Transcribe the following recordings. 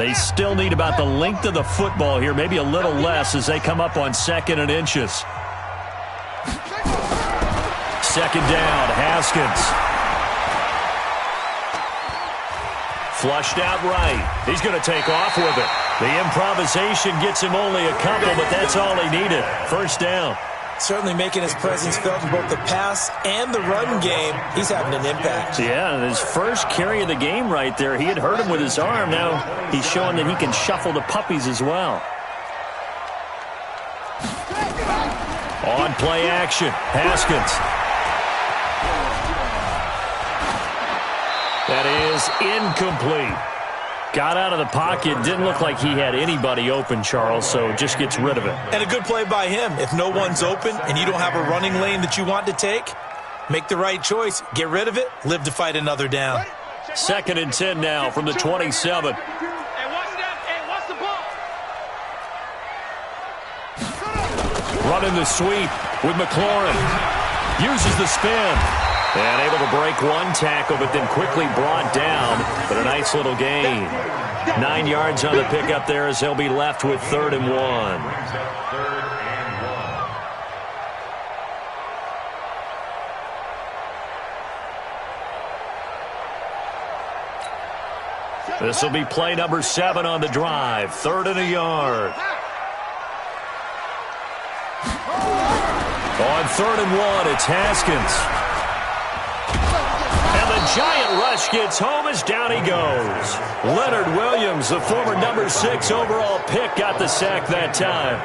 They still need about the length of the football here, maybe a little less as they come up on 2nd and inches. 2nd down, Haskins. Flushed out right. He's going to take off with it. The improvisation gets him only a couple, but that's all he needed. 1st down. Certainly making his presence felt in both the pass and the run game. He's having an impact. Yeah, his first carry of the game right there. He had hurt him with his arm. Now he's showing that he can shuffle the puppies as well. On play action, Haskins. That is incomplete. Got out of the pocket. Didn't look like he had anybody open, Charles, so just gets rid of it. And a good play by him. If no one's open and you don't have a running lane that you want to take, make the right choice. Get rid of it. Live to fight another down. 2nd and 10 now from the 27. Running the sweep with McLaurin. Uses the spin. And able to break one tackle, but then quickly brought down. But a nice little gain. 9 yards on the pickup there as he'll be left with 3rd and 1. This will be play number 7 on the drive. 3rd and a yard. On 3rd and 1, it's Haskins. And the giant rush gets home as down he goes. Leonard Williams, the former number 6 overall pick, got the sack that time.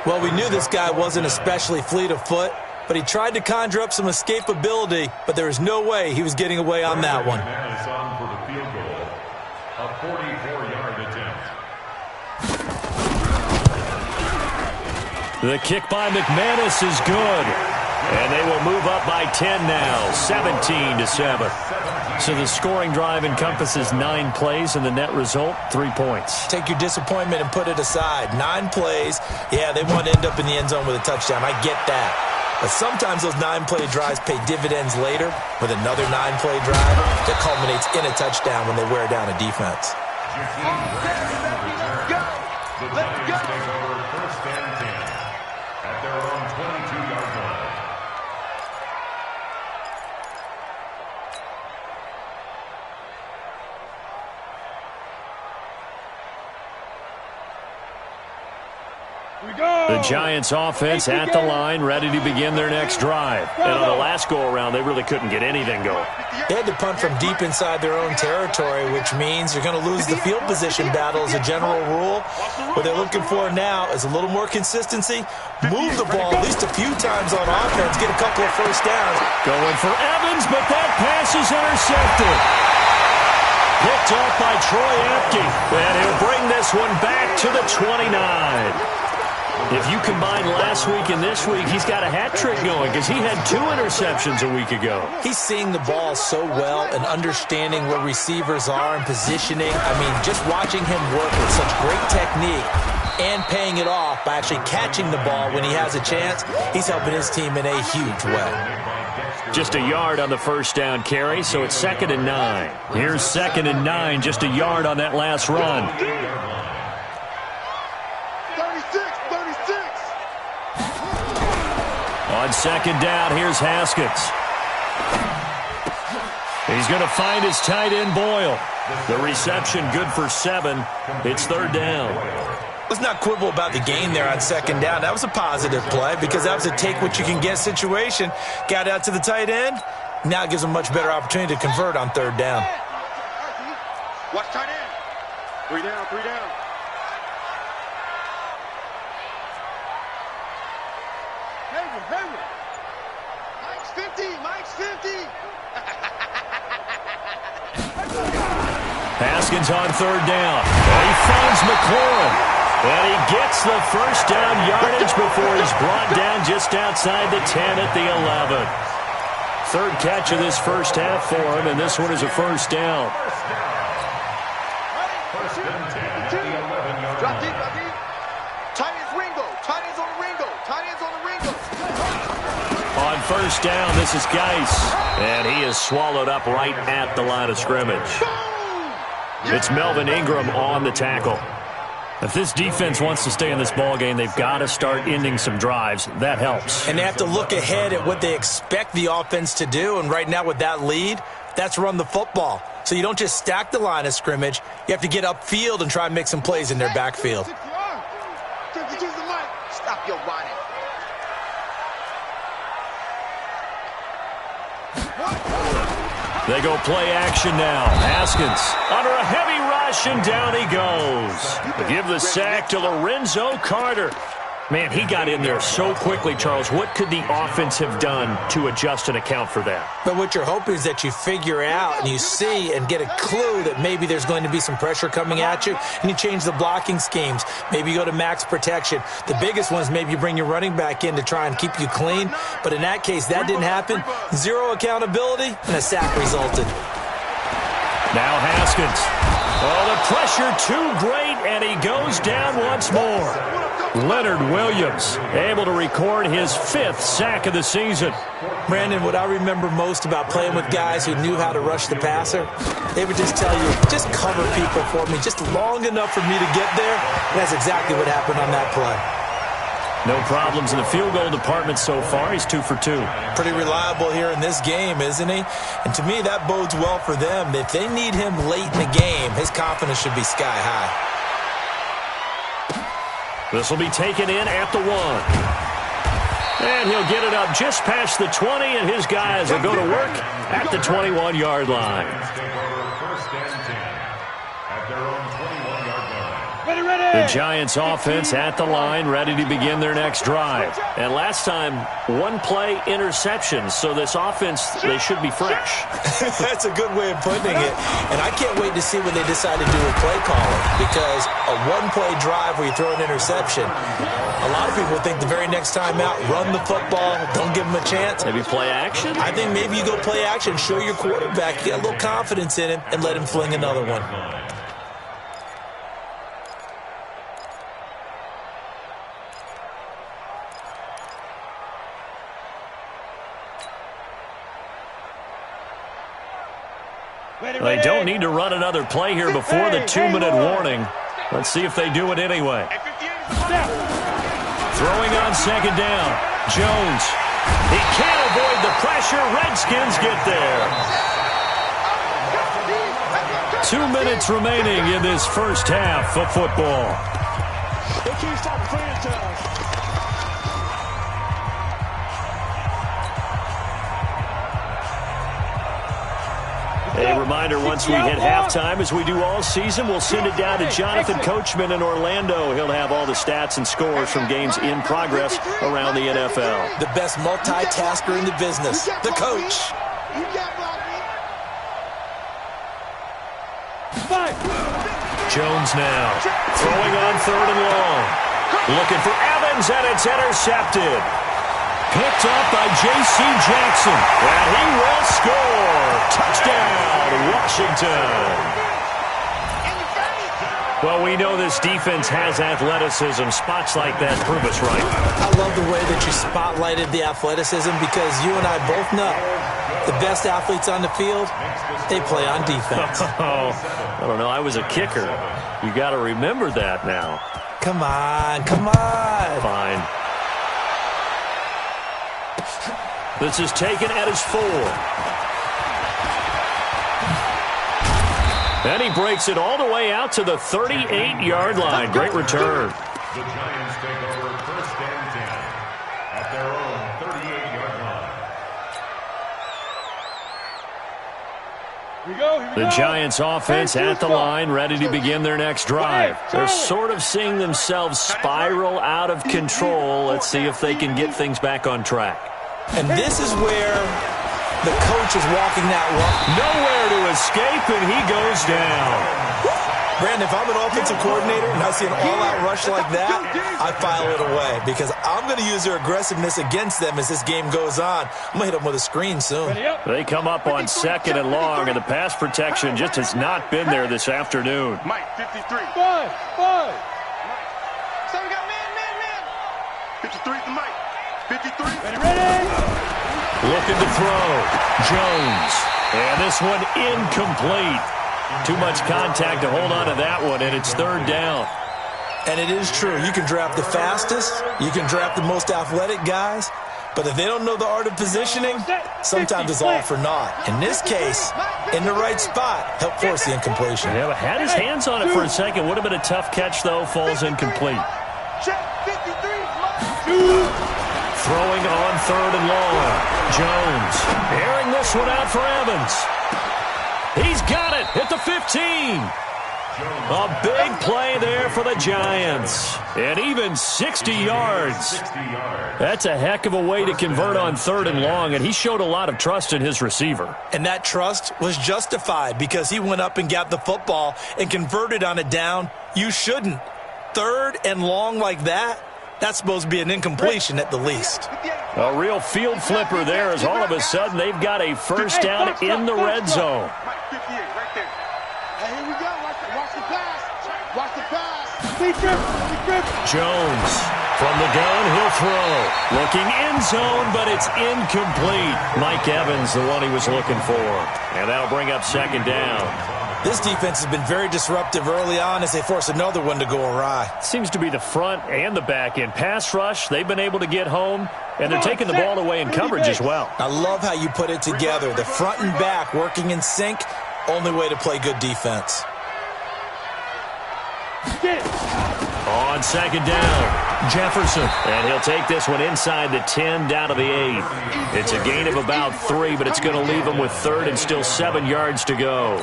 Well, we knew this guy wasn't especially fleet of foot, but he tried to conjure up some escapability, but there was no way he was getting away on that one. A 44-yard attempt. The kick by McManus is good. And they will move up by 10 now, 17-7. So the scoring drive encompasses 9 plays, and the net result, 3 points. Take your disappointment and put it aside. 9 plays. Yeah, they want to end up in the end zone with a touchdown. I get that. But sometimes those 9-play drives pay dividends later with another 9-play drive that culminates in a touchdown when they wear down a defense. Let's go. Take over 1st and 10 at their own 22-yard line. The Giants offense at the line, ready to begin their next drive. And on the last go-around, they really couldn't get anything going. They had to punt from deep inside their own territory, which means you're going to lose the field position battle as a general rule. What they're looking for now is a little more consistency. Move the ball at least a few times on offense, get a couple of 1st downs. Going for Evans, but that pass is intercepted. Picked off by Troy Apke, and he'll bring this one back to the 29. If you combine last week and this week, he's got a hat trick going because he had 2 interceptions a week ago. He's seeing the ball so well and understanding where receivers are and positioning. I mean, just watching him work with such great technique and paying it off by actually catching the ball when he has a chance, he's helping his team in a huge way. Just a yard on the 1st down carry, so it's 2nd and 9. Here's 2nd and 9, just a yard on that last run. On 2nd down, here's Haskins. He's going to find his tight end, Boyle. The reception good for 7. It's 3rd down. Let's not quibble about the gain there on 2nd down. That was a positive play because that was a take-what-you-can-get situation. Got out to the tight end. Now it gives him a much better opportunity to convert on 3rd down. Watch tight end. 3 down, 3 down. Hayward. Mike's 50. Haskins on 3rd down. And he finds McLaurin. And he gets the 1st down yardage before he's brought down just outside the 10 at the 11. 3rd catch of this 1st half for him, and this one is a 1st down. Drop deep. Tight ends Ringo. Tight ends on the Ringo. On 1st down, this is Geis. And he is swallowed up right at the line of scrimmage. It's Melvin Ingram on the tackle. If this defense wants to stay in this ballgame, they've got to start ending some drives. That helps. And they have to look ahead at what they expect the offense to do. And right now with that lead, that's run the football. So you don't just stack the line of scrimmage. You have to get upfield and try and make some plays in their backfield. Stop your whining. They go play action now. Haskins under a heavy rush, and down he goes. They give the sack to Lorenzo Carter. Man, he got in there so quickly, Charles. What could the offense have done to adjust and account for that? But what you're hoping is that you figure out and you see and get a clue that maybe there's going to be some pressure coming at you, and you change the blocking schemes. Maybe you go to max protection. The biggest one is maybe you bring your running back in to try and keep you clean. But in that case, that didn't happen. Zero accountability, and a sack resulted. Now Haskins. Oh, the pressure too great, and he goes down once more. Leonard Williams able to record his 5th sack of the season. Brandon, what I remember most about playing with guys who knew how to rush the passer, they would just tell you, just cover people for me, just long enough for me to get there. And that's exactly what happened on that play. No problems in the field goal department so far. He's 2 for 2. Pretty reliable here in this game, isn't he? And to me, that bodes well for them. If they need him late in the game, his confidence should be sky high. This will be taken in at the 1. And he'll get it up just past the 20, and his guys will go to work at the 21-yard line. First and 10 at their own 21-yard line. The Giants offense at the line, ready to begin their next drive. And last time, 1-play interception, so this offense, they should be fresh. That's a good way of putting it. And I can't wait to see what they decide to do with play calling, because a 1-play drive where you throw an interception, a lot of people think the very next time out, run the football, don't give them a chance. Maybe play action? I think maybe you go play action, show your quarterback, get a little confidence in him, and let him fling another one. They don't need to run another play here before the 2-minute warning. Let's see if they do it anyway. Throwing on second down. Jones. He can't avoid the pressure. Redskins get there. 2 minutes remaining in this first half of football. They can't stop the franchise. A reminder, once we hit halftime, as we do all season, we'll send it down to Jonathan Coachman in Orlando. He'll have all the stats and scores from games in progress around the NFL. The best multitasker in the business, the coach. Jones now, throwing on 3rd and long. Looking for Evans, and it's intercepted. Picked up by J.C. Jackson, and he will score. Touchdown, Washington. Well, we know this defense has athleticism. Spots like that prove us right. I love the way that you spotlighted the athleticism, because you and I both know the best athletes on the field, they play on defense. Oh, I don't know. I was a kicker. You got to remember that now. Come on, come on. Fine. This is taken at his 4. And he breaks it all the way out to the 38-yard line. Great return. The Giants take over first and 10 at their own 38-yard line. The Giants offense at the line, ready to begin their next drive. They're sort of seeing themselves spiral out of control. Let's see if they can get things back on track. And this is where the coach is walking that walk. Nowhere to escape, and he goes down. Brandon, if I'm an offensive coordinator and I see an all-out rush like that, I file it away, because I'm going to use their aggressiveness against them as this game goes on. I'm going to hit them with a screen soon. They come up on 2nd and long, and the pass protection just has not been there this afternoon. Mike, 53. Five. So we got man. 53 to Mike. 53. Ready. Looking to throw. Jones. And this one incomplete. Too much contact to hold on to that one, and it's third down. And it is true. You can draft the fastest. You can draft the most athletic guys. But if they don't know the art of positioning, sometimes it's all for naught. In this case, in the right spot, help force the incompletion. Yeah, but had his hands on it for a second. Would have been a tough catch, though. Falls incomplete. Throwing on third and long. Jones airing this one out for Evans. He's got it at the 15. A big play there for the Giants. And even 60 yards. That's a heck of a way to convert on third and long, and he showed a lot of trust in his receiver. And that trust was justified because he went up and got the football and converted on a down. You shouldn't. Third and long like that, that's supposed to be an incompletion at the least. A real field flipper there as all of a sudden they've got a first down in the red zone. Here we go. Watch the pass. Watch the pass. Jones from the gun, he'll throw. Looking end zone, but it's incomplete. Mike Evans, the one he was looking for. And that'll bring up second down. This defense has been very disruptive early on as they force another one to go awry. Seems to be the front and the back end. Pass rush, they've been able to get home, and they're taking the ball away in coverage as well. I love how you put it together. The front and back working in sync, only way to play good defense. On second down, Jefferson. And he'll take this one inside the 10 down to the 8. It's a gain of about 3, but it's going to leave him with third and still 7 yards to go.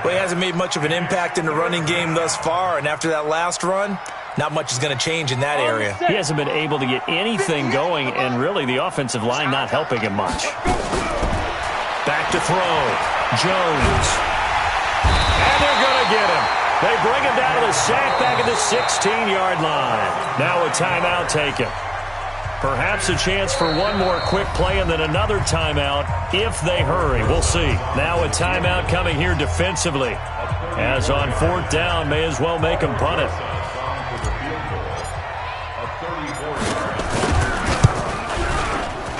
Well, he hasn't made much of an impact in the running game thus far, and after that last run, not much is going to change in that area. He hasn't been able to get anything going, and really the offensive line not helping him much. Back to throw. Jones. And they're going to get him. They bring him down to the sack back at the 16-yard line. Now a timeout taken. Perhaps a chance for one more quick play and then another timeout if they hurry. We'll see. Now a timeout coming here defensively. As on fourth down, may as well make him punt it.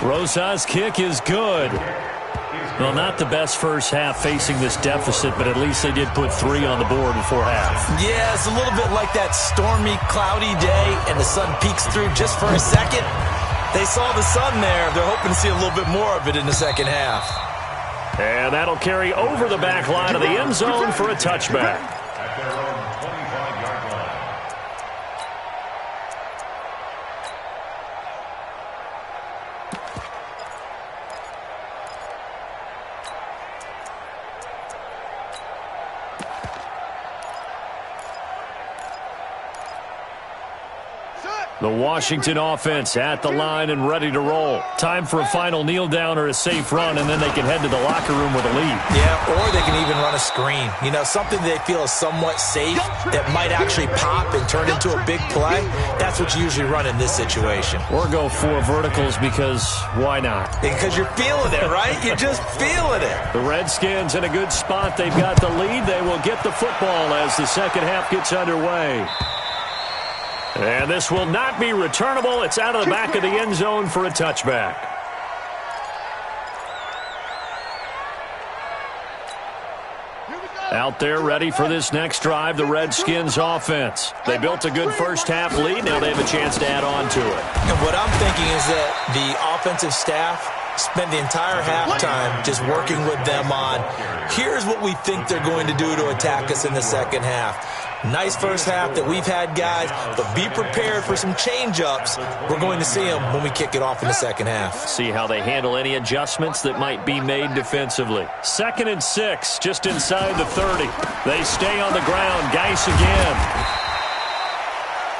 Rosas' kick is good. Well, not the best first half facing this deficit, but at least they did put 3 on the board before half. Yeah, it's a little bit like that stormy, cloudy day, and the sun peeks through just for a second. They saw the sun there. They're hoping to see a little bit more of it in the second half. And that'll carry over the back line of the end zone for a touchback. At their own 25-yard line. The Washington offense at the line and ready to roll. Time for a final kneel down or a safe run, and then they can head to the locker room with a lead. Yeah, or they can even run a screen. You know, something they feel is somewhat safe that might actually pop and turn into a big play. That's what you usually run in this situation. Or go 4 verticals because why not? Because you're feeling it, right? You're just feeling it. The Redskins in a good spot. They've got the lead. They will get the football as the second half gets underway. And this will not be returnable. It's out of the back of the end zone for a touchback. Out there ready for this next drive, the Redskins offense. They built a good first half lead. Now they have a chance to add on to it. And what I'm thinking is that the offensive staff spent the entire halftime just working with them on, here's what we think they're going to do to attack us in the second half. Nice first half that we've had, guys, but be prepared for some change-ups. We're going to see them when we kick it off in the second half. See how they handle any adjustments that might be made defensively. 2nd and 6, just inside the 30. They stay on the ground. Geis again.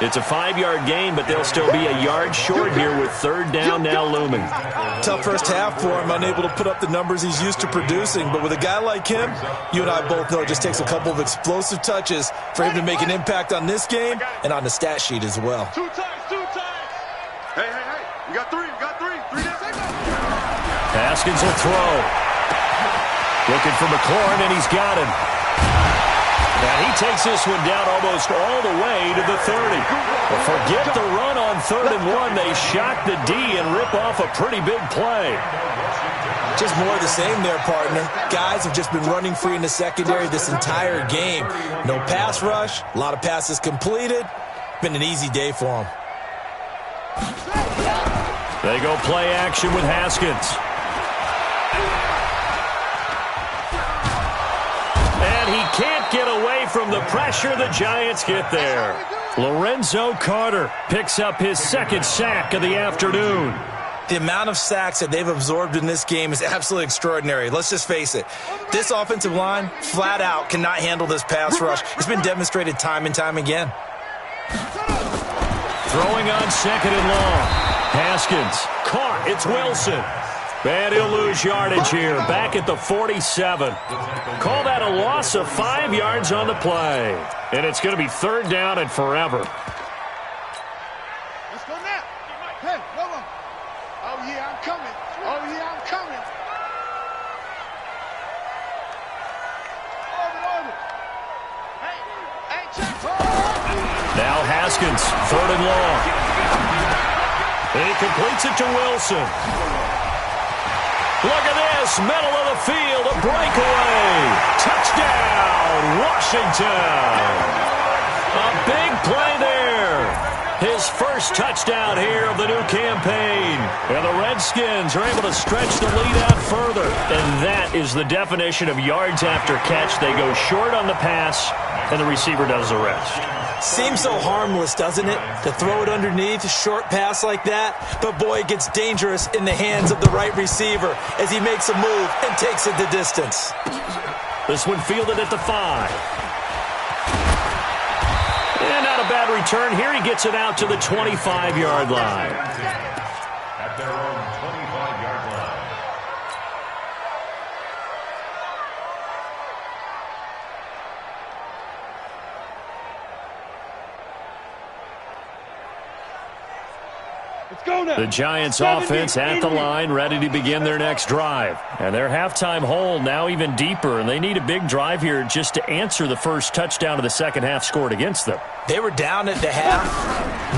It's a 5-yard gain, but they'll still be a yard short here with third down now looming. Tough first half for him, unable to put up the numbers he's used to producing. But with a guy like him, you and I both know it just takes a couple of explosive touches for him to make an impact on this game and on the stat sheet as well. 2 times. Hey. We got 3. 3 days. Haskins will throw. Looking for McLaurin, and he's got him. And he takes this one down almost all the way to the 30. But forget the run on 3rd and 1. They shock the D and rip off a pretty big play. Just more of the same there, partner. Guys have just been running free in the secondary this entire game. No pass rush, a lot of passes completed. Been an easy day for them. They go play action with Haskins. And he can't get away from the pressure the Giants get there. Lorenzo Carter picks up his second sack of the afternoon. The amount of sacks that they've absorbed in this game is absolutely extraordinary. Let's just face it. This offensive line, flat out, cannot handle this pass rush. It's been demonstrated time and time again. Throwing on second and long. Haskins caught. It's Wilson. And he'll lose yardage here. Back at the 47. Call that a loss of 5 yards on the play. And it's going to be third down and forever. Let's go now. Hey, come on. Oh, yeah, I'm coming. Oh, yeah, I'm coming. Over. Hey, check. Now Haskins, third and long. And he completes it to Wilson. Look at this, middle of the field, a breakaway. Touchdown, Washington. A big play there. His first touchdown here of the new campaign. And the Redskins are able to stretch the lead out further. And that is the definition of yards after catch. They go short on the pass, and the receiver does the rest. Seems so harmless, doesn't it? To throw it underneath, a short pass like that. But, boy, it gets dangerous in the hands of the right receiver as he makes a move and takes it the distance. This one fielded at the 5. And not a bad return here. He gets it out to the 25-yard line. At their own 25-yard line. The Giants offense at the line, ready to begin their next drive. And their halftime hole now even deeper, and they need a big drive here just to answer the first touchdown of the second half scored against them. They were down at the half.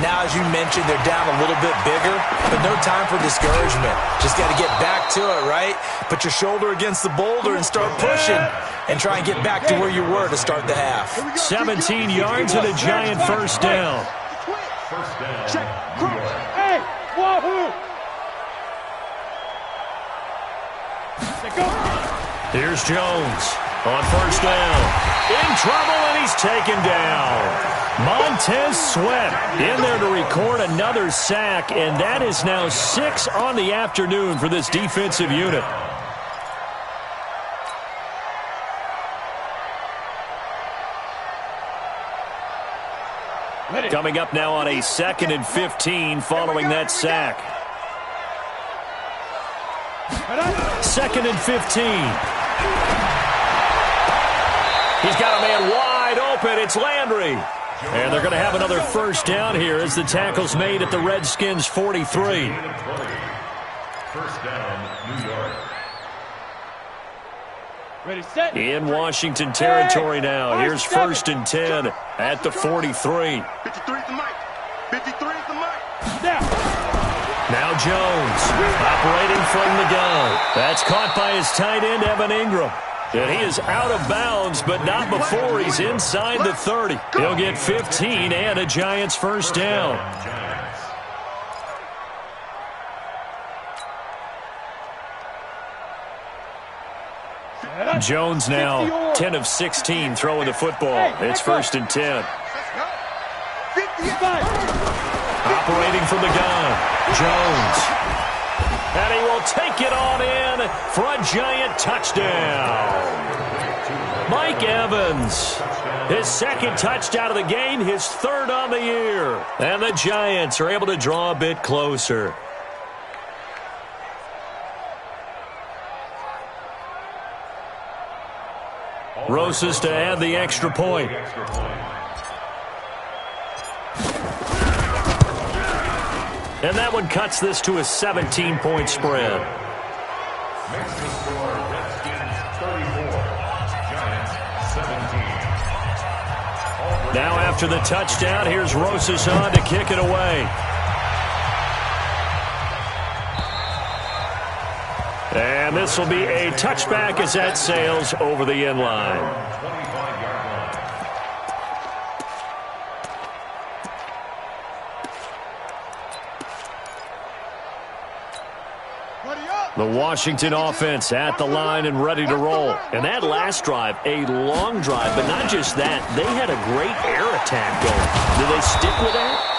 Now, as you mentioned, they're down a little bit bigger, but no time for discouragement. Just got to get back to it, right? Put your shoulder against the boulder and start pushing and try and get back to where you were to start the half. 17 yards and a Giant first down. First down. Check. Hey, wahoo! Here's Jones on first down. In trouble, and he's taken down. Montez Sweat in there to record another sack, and that is now 6 on the afternoon for this defensive unit. Coming up now on a 2nd and 15 following that sack. 2nd and 15. He's got a man wide open. It's Landry. And they're going to have another first down here as the tackle's made at the Redskins' 43. First down, New York. Ready, set. In Washington territory now. Here's 1st and 10 at the 43. 53's the mic. 53's the mic. Now Jones operating from the gun. That's caught by his tight end, Evan Ingram. And he is out of bounds, but not before he's inside the 30. He'll get 15 and a Giants first down. Jones now 10 of 16 throwing the football. It's 1st and 10. Operating from the gun, Jones. And he will take it on in for a Giant touchdown. Mike Evans, his 2nd touchdown of the game, his 3rd on the year. And the Giants are able to draw a bit closer. Rosas to add the extra point. And that one cuts this to a 17-point spread. Makes the score Redskins 34, Giants 17. Now after the touchdown, here's Rosas on to kick it away. And this will be a touchback as that sails over the end line. 25-yard line. The Washington offense at the line and ready to roll. And that last drive, a long drive, but not just that. They had a great air attack going. Do they stick with that?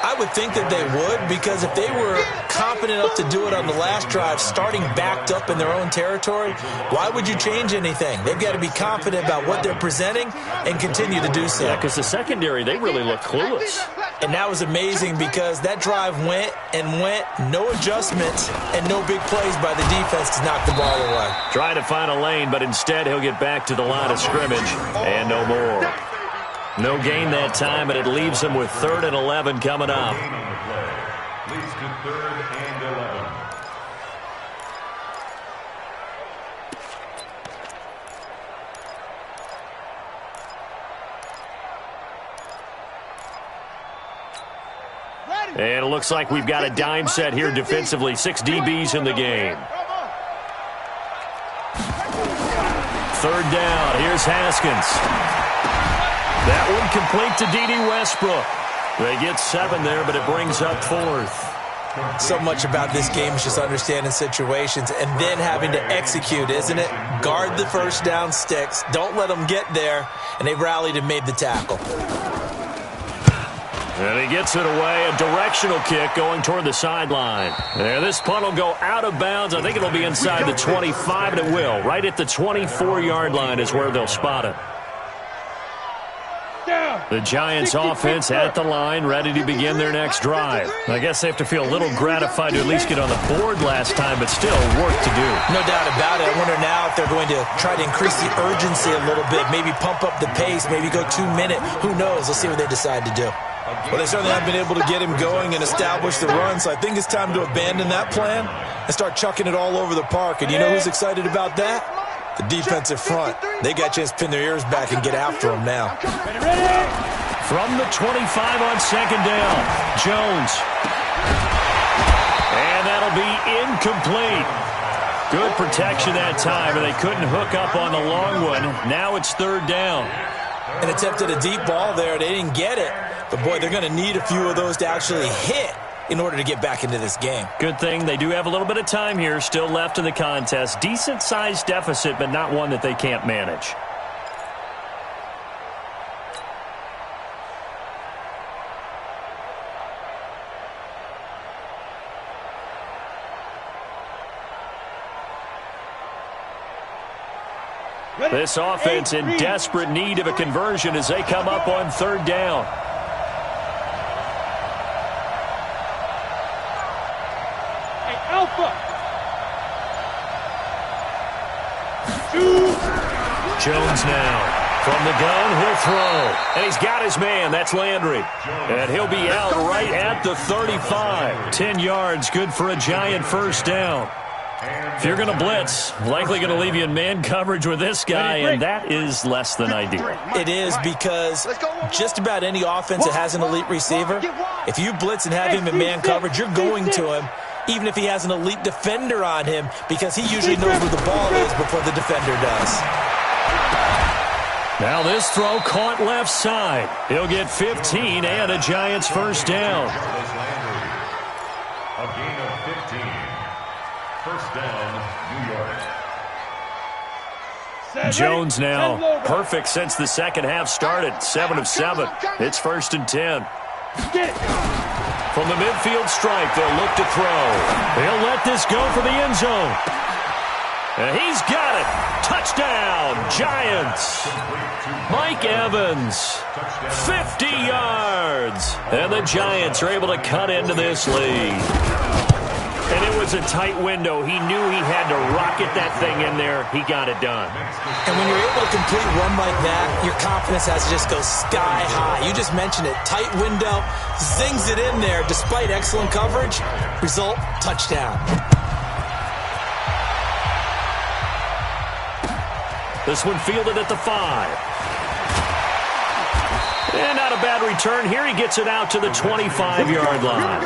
I would think that they would, because if they were confident enough to do it on the last drive, starting backed up in their own territory, why would you change anything? They've got to be confident about what they're presenting and continue to do so. Yeah, because the secondary, they really look clueless. And that was amazing because that drive went and went, no adjustments and no big plays by the defense to knock the ball away. Trying to find a lane, but instead he'll get back to the line of scrimmage and no more. No gain that time, but it leaves him with 3rd and 11 coming up. Gain on the play. Leads to 3rd and 11. And it looks like we've got a dime set here defensively. 6 DBs in the game. 3rd down. Here's Haskins. That one complete to D.D. Westbrook. They get 7 there, but it brings up 4th. So much about this game is just understanding situations and then having to execute, isn't it? Guard the first down sticks. Don't let them get there. And they rallied and made the tackle. And he gets it away. A directional kick going toward the sideline. And this punt will go out of bounds. I think it'll be inside the 25, and it will. Right at the 24-yard line is where they'll spot it. The Giants offense at the line, ready to begin their next drive. I guess they have to feel a little gratified to at least get on the board last time, but still work to do. No doubt about it. I wonder now if they're going to try to increase the urgency a little bit, maybe pump up the pace, maybe go 2-minute. Who knows? Let's see what they decide to do. Well, they certainly have been able to get him going and establish the run, so I think it's time to abandon that plan and start chucking it all over the park. And you know who's excited about that? The defensive front. They got a chance to pin their ears back and get after him now. From the 25 on 2nd down, Jones. And that'll be incomplete. Good protection that time, and they couldn't hook up on the long one. Now it's 3rd down. And attempted a deep ball there. They didn't get it. But, boy, they're going to need a few of those to actually hit in order to get back into this game. Good thing they do have a little bit of time here still left in the contest. Decent-sized deficit, but not one that they can't manage. This offense in desperate need of a conversion as they come up on 3rd down. Jones now from the gun, he'll throw. And he's got his man. That's Landry. And he'll be out right at the 35. 10 yards, good for a Giant 1st down. If you're going to blitz, likely going to leave you in man coverage with this guy, and that is less than ideal. It is, because just about any offense that has an elite receiver, if you blitz and have him in man coverage, you're going to him, even if he has an elite defender on him, because he usually knows where the ball is before the defender does. Now this throw caught left side. He'll get 15 and a Giants 1st down. A gain of 15. 1st down, New York. Jones now perfect since the 2nd half started. 7 of 7. It's 1st and 10. From the midfield stripe, they'll look to throw. They'll let this go for the end zone. And he's got it. Touchdown, Giants. Mike Evans, 50 yards. And the Giants are able to cut into this lead. And it was a tight window. He knew he had to rocket that thing in there. He got it done. And when you're able to complete a run like that, your confidence has to just go sky high. You just mentioned it. Tight window, zings it in there despite excellent coverage. Result, touchdown. This one fielded at the 5. And not a bad return. Here he gets it out to the 25-yard line.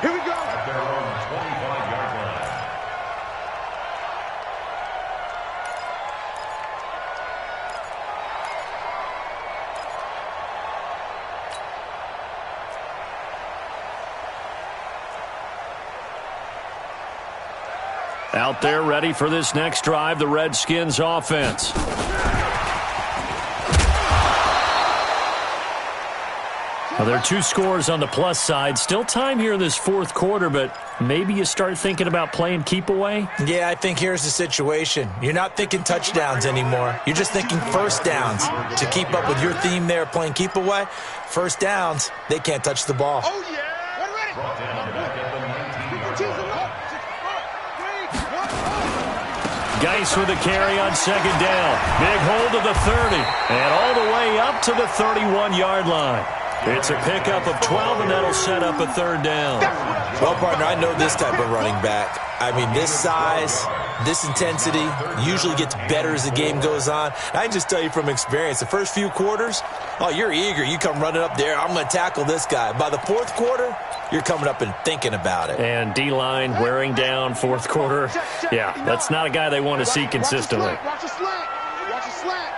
Here we go. Out there ready for this next drive, the Redskins offense. Well, there are 2 scores on the plus side. Still time here in this fourth quarter, but maybe you start thinking about playing keep away? Yeah, I think here's the situation. You're not thinking touchdowns anymore. You're just thinking first downs. To keep up with your theme there, playing keep away, first downs, they can't touch the ball. Oh, yeah. Geis with a carry on second down. Big hold of the 30, and all the way up to the 31-yard line. It's a pickup of 12, and that'll set up a third down. Well, partner, I know this type of running back. I mean, this size, this intensity usually gets better as the game goes on. I can just tell you from experience, the first few quarters, oh, you're eager. You come running up there, I'm going to tackle this guy. By the fourth quarter, you're coming up and thinking about it. And D-line wearing down fourth quarter. Yeah, that's not a guy they want to see consistently. Watch the slant. Watch the slant.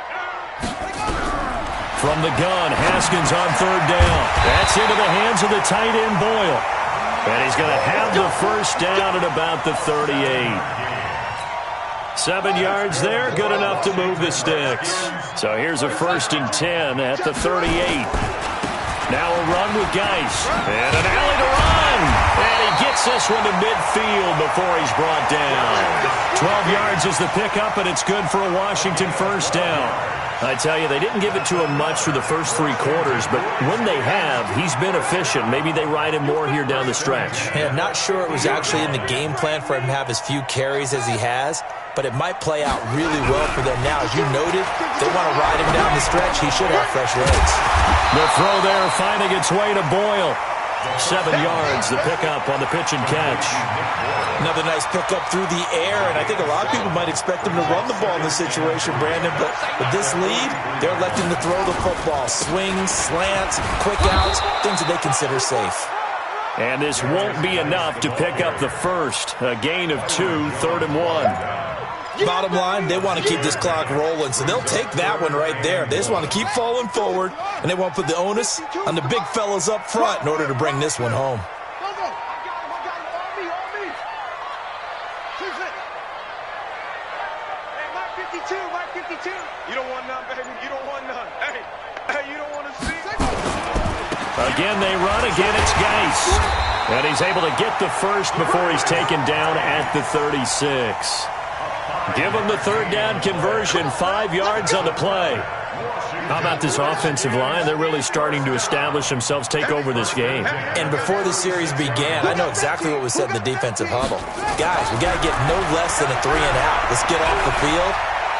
From the gun, Haskins on third down. That's into the hands of the tight end, Boyle. And he's going to have the first down at about the 38. 7 yards there, good enough to move the sticks. So here's a 1st and 10 at the 38. Now a run with Geis. And an alley to run. And he gets this one to midfield before he's brought down. 12 yards is the pickup, and it's good for a Washington first down. I tell you, they didn't give it to him much for the first 3 quarters, but when they have, he's been efficient. Maybe they ride him more here down the stretch. Yeah, not sure it was actually in the game plan for him to have as few carries as he has, but it might play out really well for them now. As you noted, they want to ride him down the stretch. He should have fresh legs. The throw there finding its way to Boyle. 7 yards, the pickup on the pitch and catch. Another nice pickup through the air, and I think a lot of people might expect him to run the ball in this situation, Brandon, but with this lead, they're electing to throw the football. Swings, slants, quick outs, things that they consider safe. And this won't be enough to pick up the first. A gain of 2, 3rd and 1. Bottom line, they want to keep this clock rolling, so they'll take that one right there. They just want to keep falling forward, and they want to put the onus on the big fellas up front in order to bring this one home. You don't want none, baby. You don't want none. Hey, you don't want to see. Again, they run. Again, it's Geis. And he's able to get the first before he's taken down at the 36. Give him the third down conversion, 5 yards on the play. How about this offensive line? They're really starting to establish themselves, take over this game. And before the series began, I know exactly what was said in the defensive huddle. Guys, we got to get no less than a 3 and out. Let's get off the field.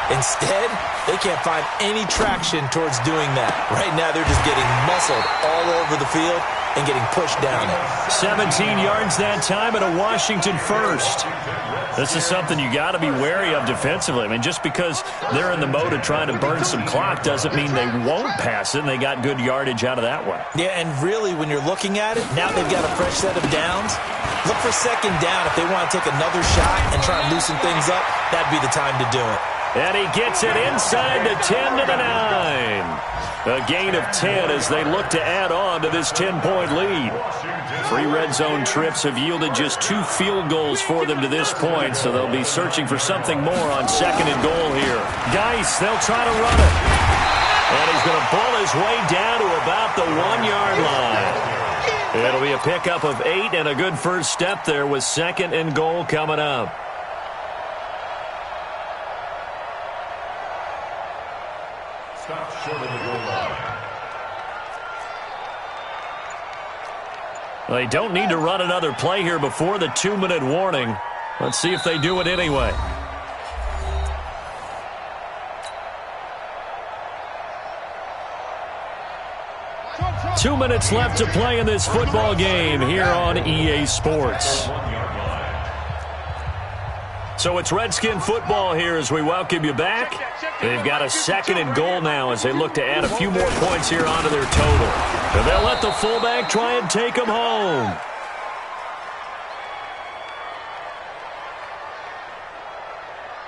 Instead, they can't find any traction towards doing that. Right now, they're just getting muscled all over the field and getting pushed down it. 17 yards that time and a Washington first. This is something you got to be wary of defensively. I mean, just because they're in the mode of trying to burn some clock doesn't mean they won't pass it, and they got good yardage out of that one. Yeah, and really, when you're looking at it, now they've got a fresh set of downs. Look for second down if they want to take another shot and try and loosen things up. That'd be the time to do it. And he gets it inside the 10 to the 9. A gain of 10 as they look to add on to this 10-point lead. 3 red zone trips have yielded just 2 field goals for them to this point, so they'll be searching for something more on 2nd and goal here. Geis, they'll try to run it. And he's going to pull his way down to about the 1-yard line. It'll be a pickup of 8 and a good first step there with 2nd and goal coming up. Stop short of the goal line. They don't need to run another play here before the 2-minute warning. Let's see if they do it anyway. Two minutes left to play in this football game here on EA Sports. So it's Redskin football here as we welcome you back. They've got a 2nd and goal now as they look to add a few more points here onto their total. And they'll let the fullback try and take them home.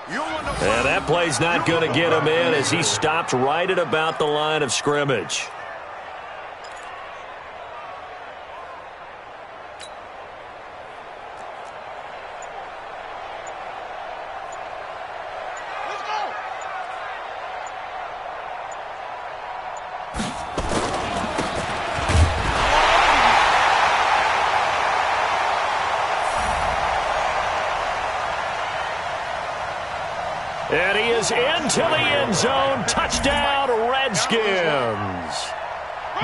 And that play's not going to get him in as he stopped right at about the line of scrimmage. is into the end zone. Touchdown, Redskins.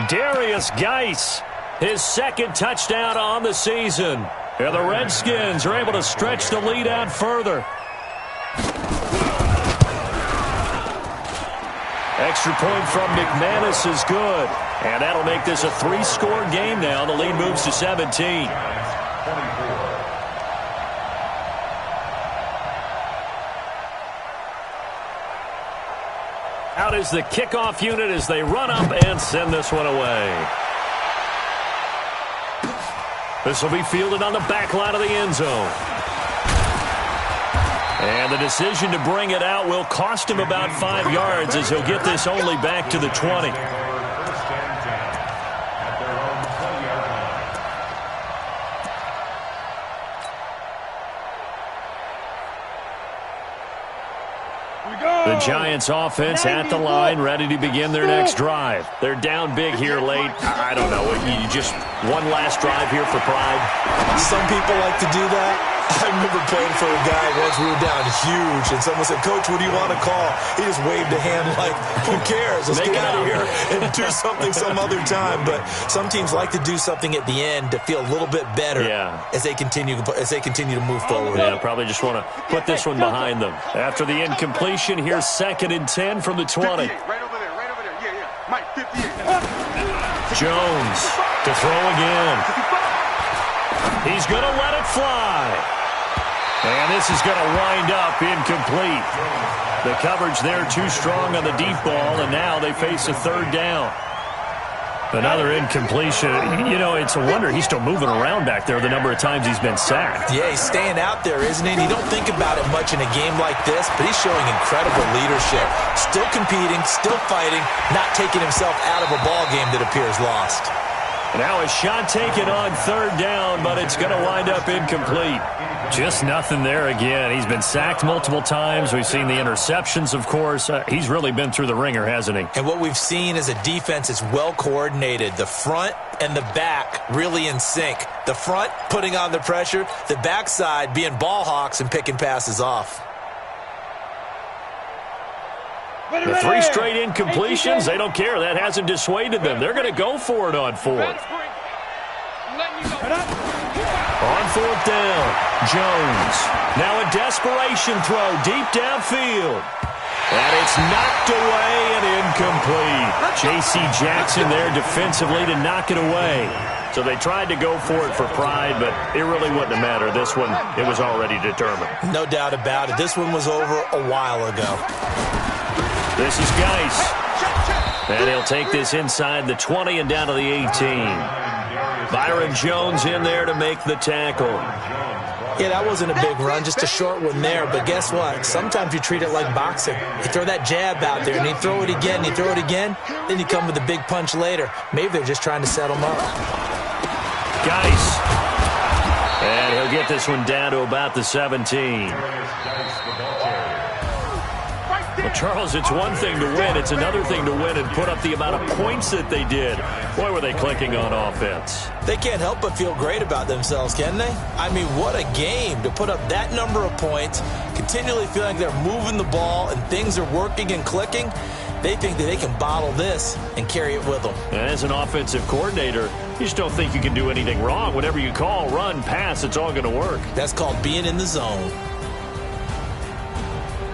Darius Geis, his second touchdown on the season. And the Redskins are able to stretch the lead out further. Extra point from McManus is good. And that'll make this a 3-score game now. The lead moves to 17. Out is the kickoff unit as they run up and send this one away. This will be fielded on the back line of the end zone. And the decision to bring it out will cost him about 5 yards as he'll get this only back to the 20. The Giants offense at the line, ready to begin their next drive. They're down big here late. I don't know. You just one last drive here for pride. Some people like to do that. I remember playing for a guy once we were down huge, and someone said, "Coach, what do you want to call?" He just waved a hand like, "Who cares? Let's get out of here and do something some other time." But some teams like to do something at the end to feel a little bit better as they continue to move forward. Yeah, probably just want to put this one behind them. After the incompletion, here's 2nd and 10 from the 20. Right over there, right over there. Yeah. Mike, 58. Jones to throw again. He's going to let it fly. And this is going to wind up incomplete. The coverage there too strong on the deep ball, and now they face a 3rd down. Another incompletion. You know, it's a wonder he's still moving around back there the number of times he's been sacked. Yeah, he's staying out there, isn't he? And you don't think about it much in a game like this, but he's showing incredible leadership. Still competing, still fighting, not taking himself out of a ball game that appears lost. Now a shot taken on 3rd down, but it's going to wind up incomplete. Just nothing there again. He's been sacked multiple times. We've seen the interceptions, of course. He's really been through the ringer, hasn't he? And what we've seen is a defense is well coordinated. The front and the back really in sync. The front putting on the pressure, the backside being ball hawks and picking passes off. The 3 straight incompletions, they don't care. That hasn't dissuaded them. They're going to go for it on 4th. On 4th down, Jones. Now a desperation throw deep downfield. And it's knocked away and incomplete. J.C. Jackson there defensively to knock it away. So they tried to go for it for pride, but it really wouldn't have mattered. This one, it was already determined. No doubt about it. This one was over a while ago. This is Geis. And he'll take this inside the 20 and down to the 18. Byron Jones in there to make the tackle. Yeah, that wasn't a big run, just a short one there. But guess what? Sometimes you treat it like boxing. You throw that jab out there, and you throw it again, and you throw it again, then you come with a big punch later. Maybe they're just trying to set him up. Geis. And he'll get this one down to about the 17. Well, Charles, it's one thing to win. It's another thing to win and put up the amount of points that they did. Boy, were they clicking on offense. They can't help but feel great about themselves, can they? I mean, what a game to put up that number of points, continually feeling like they're moving the ball and things are working and clicking. They think that they can bottle this and carry it with them. And as an offensive coordinator, you just don't think you can do anything wrong. Whatever you call, run, pass, it's all going to work. That's called being in the zone.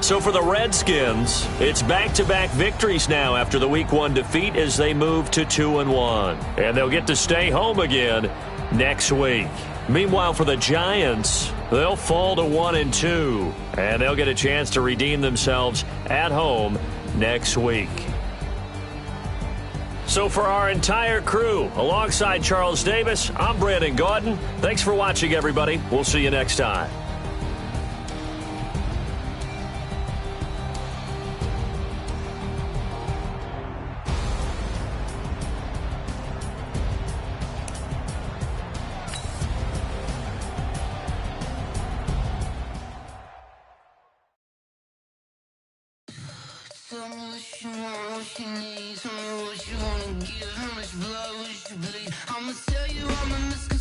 So for the Redskins, it's back-to-back victories now after the Week 1 defeat as they move to 2-1. And they'll get to stay home again next week. Meanwhile, for the Giants, they'll fall to 1-2. And they'll get a chance to redeem themselves at home next week. So for our entire crew, alongside Charles Davis, I'm Brandon Gaudin. Thanks for watching, everybody. We'll see you next time. Tell me what you want, what you need. Tell me what you wanna give. How much blood would you bleed? I'ma tell you I'm a misconception.